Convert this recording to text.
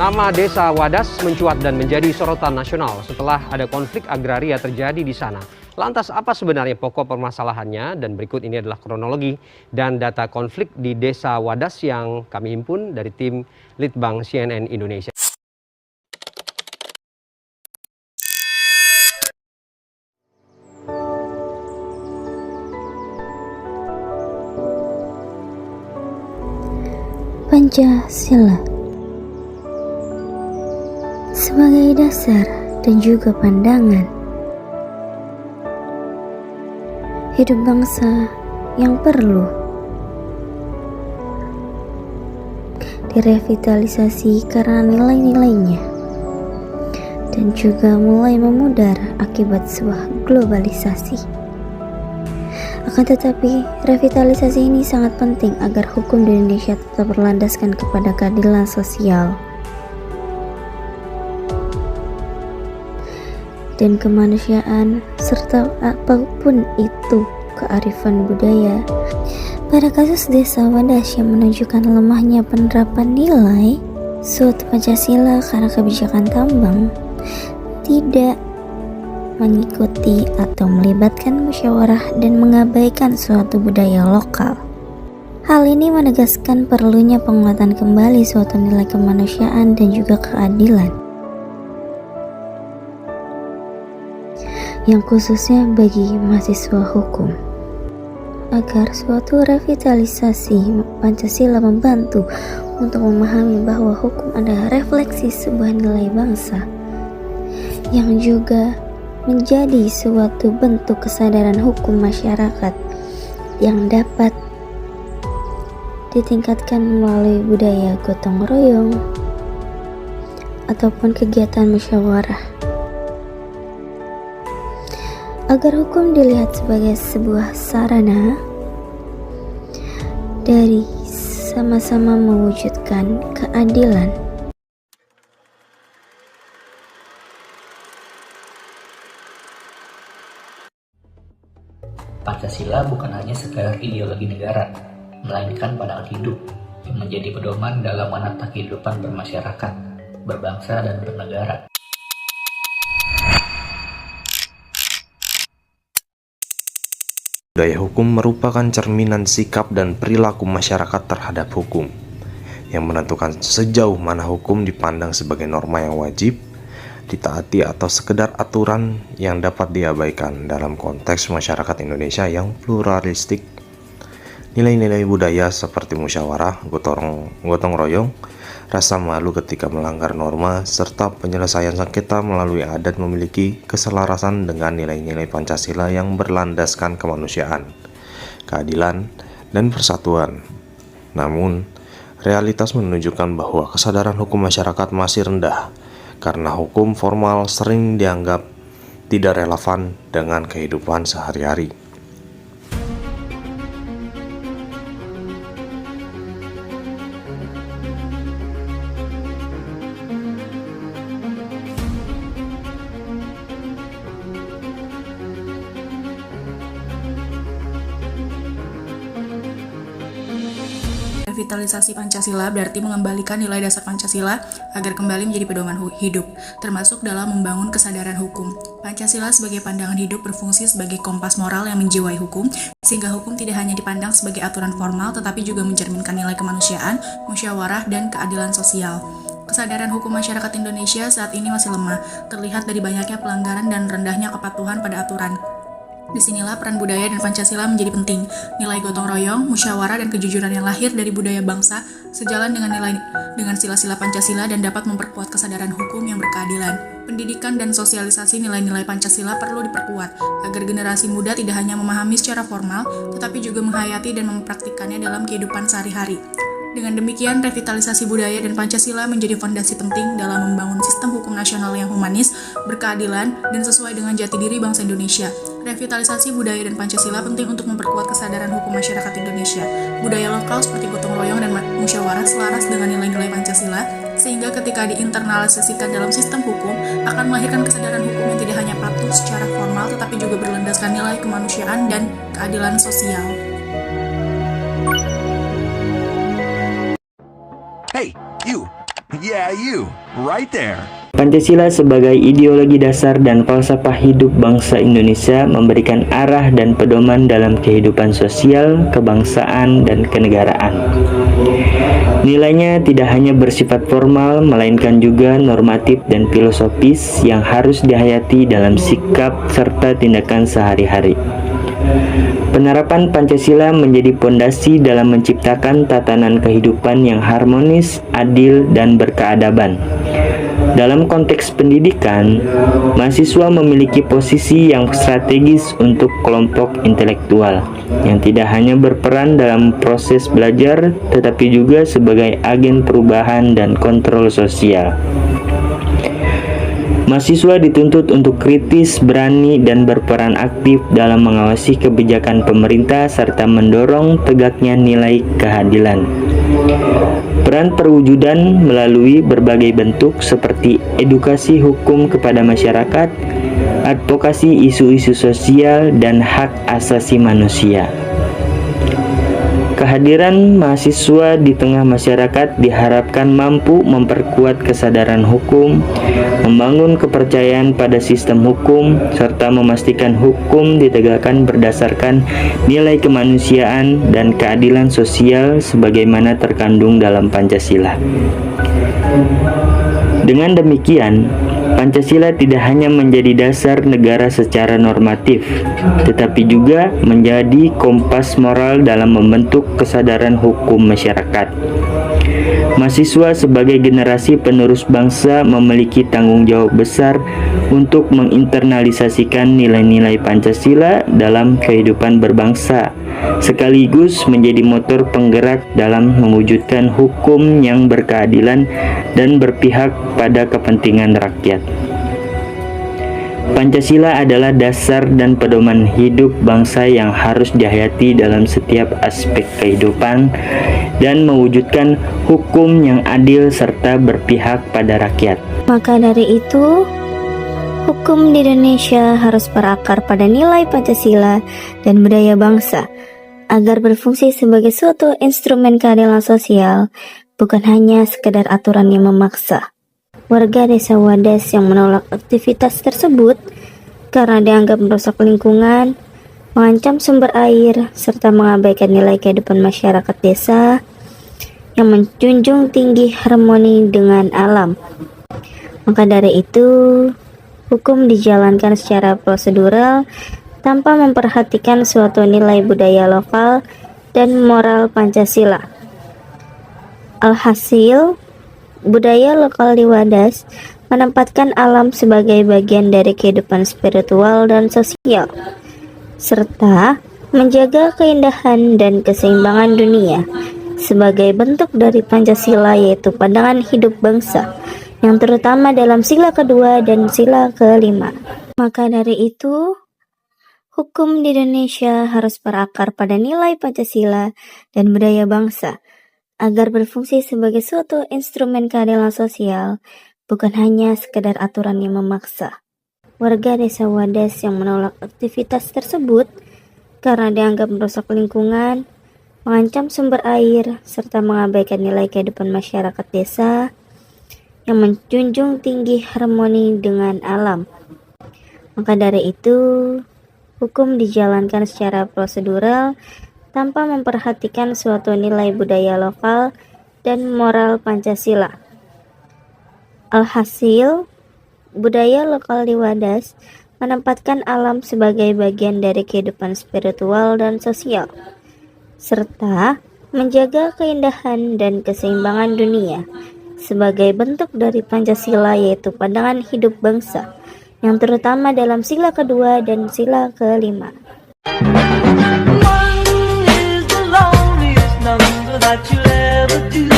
Nama Desa Wadas mencuat dan menjadi sorotan nasional setelah ada konflik agraria terjadi di sana. Lantas apa sebenarnya pokok permasalahannya? Dan berikut ini adalah kronologi dan data konflik di Desa Wadas yang kami himpun dari tim Litbang CNN Indonesia. Pancasila sebagai dasar dan juga pandangan hidup bangsa yang perlu direvitalisasi karena nilai-nilainya dan juga mulai memudar akibat sebuah globalisasi. Akan tetapi, revitalisasi ini sangat penting agar hukum di Indonesia tetap berlandaskan kepada keadilan sosial dan kemanusiaan, serta apapun itu kearifan budaya. Pada kasus Desa Wadas yang menunjukkan lemahnya penerapan nilai suatu Pancasila karena kebijakan tambang tidak mengikuti atau melibatkan musyawarah dan mengabaikan suatu budaya lokal. Hal ini menegaskan perlunya penguatan kembali suatu nilai kemanusiaan dan juga keadilan, yang khususnya bagi mahasiswa hukum. Agar suatu revitalisasi Pancasila membantu untuk memahami bahwa hukum adalah refleksi sebuah nilai bangsa yang juga menjadi suatu bentuk kesadaran hukum masyarakat yang dapat ditingkatkan melalui budaya gotong royong ataupun kegiatan musyawarah. Agar hukum dilihat sebagai sebuah sarana dari sama-sama mewujudkan keadilan. Pancasila bukan hanya sekadar ideologi negara, melainkan pandangan hidup yang menjadi pedoman dalam menata kehidupan bermasyarakat, berbangsa, dan bernegara. Budaya hukum merupakan cerminan sikap dan perilaku masyarakat terhadap hukum, yang menentukan sejauh mana hukum dipandang sebagai norma yang wajib ditaati atau sekedar aturan yang dapat diabaikan dalam konteks masyarakat Indonesia yang pluralistik. Nilai-nilai budaya seperti musyawarah, gotong royong, rasa malu ketika melanggar norma, serta penyelesaian sengketa melalui adat memiliki keselarasan dengan nilai-nilai Pancasila yang berlandaskan kemanusiaan, keadilan, dan persatuan. Namun, realitas menunjukkan bahwa kesadaran hukum masyarakat masih rendah, karena hukum formal sering dianggap tidak relevan dengan kehidupan sehari-hari. Revitalisasi Pancasila berarti mengembalikan nilai dasar Pancasila agar kembali menjadi pedoman hidup, termasuk dalam membangun kesadaran hukum. Pancasila sebagai pandangan hidup berfungsi sebagai kompas moral yang menjiwai hukum, sehingga hukum tidak hanya dipandang sebagai aturan formal, tetapi juga mencerminkan nilai kemanusiaan, musyawarah, dan keadilan sosial. Kesadaran hukum masyarakat Indonesia saat ini masih lemah, terlihat dari banyaknya pelanggaran dan rendahnya kepatuhan pada aturan. Disinilah peran budaya dan Pancasila menjadi penting. Nilai gotong royong, musyawarah, dan kejujuran yang lahir dari budaya bangsa sejalan dengan sila-sila Pancasila dan dapat memperkuat kesadaran hukum yang berkeadilan. Pendidikan dan sosialisasi nilai-nilai Pancasila perlu diperkuat agar generasi muda tidak hanya memahami secara formal, tetapi juga menghayati dan mempraktikkannya dalam kehidupan sehari-hari. Dengan demikian, revitalisasi budaya dan Pancasila menjadi fondasi penting dalam membangun sistem hukum nasional yang humanis, berkeadilan, dan sesuai dengan jati diri bangsa Indonesia. Revitalisasi budaya dan Pancasila penting untuk memperkuat kesadaran hukum masyarakat Indonesia. Budaya lokal seperti gotong royong dan musyawarah selaras dengan nilai-nilai Pancasila, sehingga ketika diinternalisasikan dalam sistem hukum, akan melahirkan kesadaran hukum yang tidak hanya patuh secara formal, tetapi juga berlandaskan nilai kemanusiaan dan keadilan sosial. Hey, you! Yeah, you. Right there. Pancasila sebagai ideologi dasar dan falsafah hidup bangsa Indonesia memberikan arah dan pedoman dalam kehidupan sosial, kebangsaan, dan kenegaraan. Nilainya tidak hanya bersifat formal, melainkan juga normatif dan filosofis yang harus dihayati dalam sikap serta tindakan sehari-hari. Penerapan Pancasila menjadi pondasi dalam menciptakan tatanan kehidupan yang harmonis, adil, dan berkeadaban. Dalam konteks pendidikan, mahasiswa memiliki posisi yang strategis untuk kelompok intelektual yang tidak hanya berperan dalam proses belajar, tetapi juga sebagai agen perubahan dan kontrol sosial. Mahasiswa dituntut untuk kritis, berani, dan berperan aktif dalam mengawasi kebijakan pemerintah serta mendorong tegaknya nilai keadilan. Peran perwujudan melalui berbagai bentuk seperti edukasi hukum kepada masyarakat, advokasi isu-isu sosial, dan hak asasi manusia. Kehadiran mahasiswa di tengah masyarakat diharapkan mampu memperkuat kesadaran hukum, membangun kepercayaan pada sistem hukum, serta memastikan hukum ditegakkan berdasarkan nilai kemanusiaan dan keadilan sosial sebagaimana terkandung dalam Pancasila. Dengan demikian, Pancasila tidak hanya menjadi dasar negara secara normatif, tetapi juga menjadi kompas moral dalam membentuk kesadaran hukum masyarakat. Mahasiswa sebagai generasi penerus bangsa memiliki tanggung jawab besar untuk menginternalisasikan nilai-nilai Pancasila dalam kehidupan berbangsa, sekaligus menjadi motor penggerak dalam mewujudkan hukum yang berkeadilan dan berpihak pada kepentingan rakyat. Pancasila adalah dasar dan pedoman hidup bangsa yang harus dihayati dalam setiap aspek kehidupan dan mewujudkan hukum yang adil serta berpihak pada rakyat. Maka dari itu, hukum di Indonesia harus berakar pada nilai Pancasila dan budaya bangsa agar berfungsi sebagai suatu instrumen keadilan sosial, bukan hanya sekedar aturan yang memaksa. Warga desa Wadas yang menolak aktivitas tersebut karena dianggap merusak lingkungan, mengancam sumber air, serta mengabaikan nilai kehidupan masyarakat desa yang menjunjung tinggi harmoni dengan alam. Maka dari itu, hukum dijalankan secara prosedural tanpa memperhatikan suatu nilai budaya lokal dan moral Pancasila. Alhasil, budaya lokal di Wadas menempatkan alam sebagai bagian dari kehidupan spiritual dan sosial, serta menjaga keindahan dan keseimbangan dunia sebagai bentuk dari Pancasila, yaitu pandangan hidup bangsa yang terutama dalam sila kedua dan sila kelima. Maka dari itu, hukum di Indonesia harus berakar pada nilai Pancasila dan budaya bangsa agar berfungsi sebagai suatu instrumen keadilan sosial, bukan hanya sekedar aturan yang memaksa. Warga desa Wadas yang menolak aktivitas tersebut karena dianggap merusak lingkungan, mengancam sumber air, serta mengabaikan nilai kehidupan masyarakat desa yang menjunjung tinggi harmoni dengan alam. Maka dari itu, hukum dijalankan secara prosedural tanpa memperhatikan suatu nilai budaya lokal dan moral Pancasila. Alhasil, budaya lokal di Wadas menempatkan alam sebagai bagian dari kehidupan spiritual dan sosial, serta menjaga keindahan dan keseimbangan dunia sebagai bentuk dari Pancasila, yaitu pandangan hidup bangsa yang terutama dalam sila kedua dan sila kelima. That you'll ever do.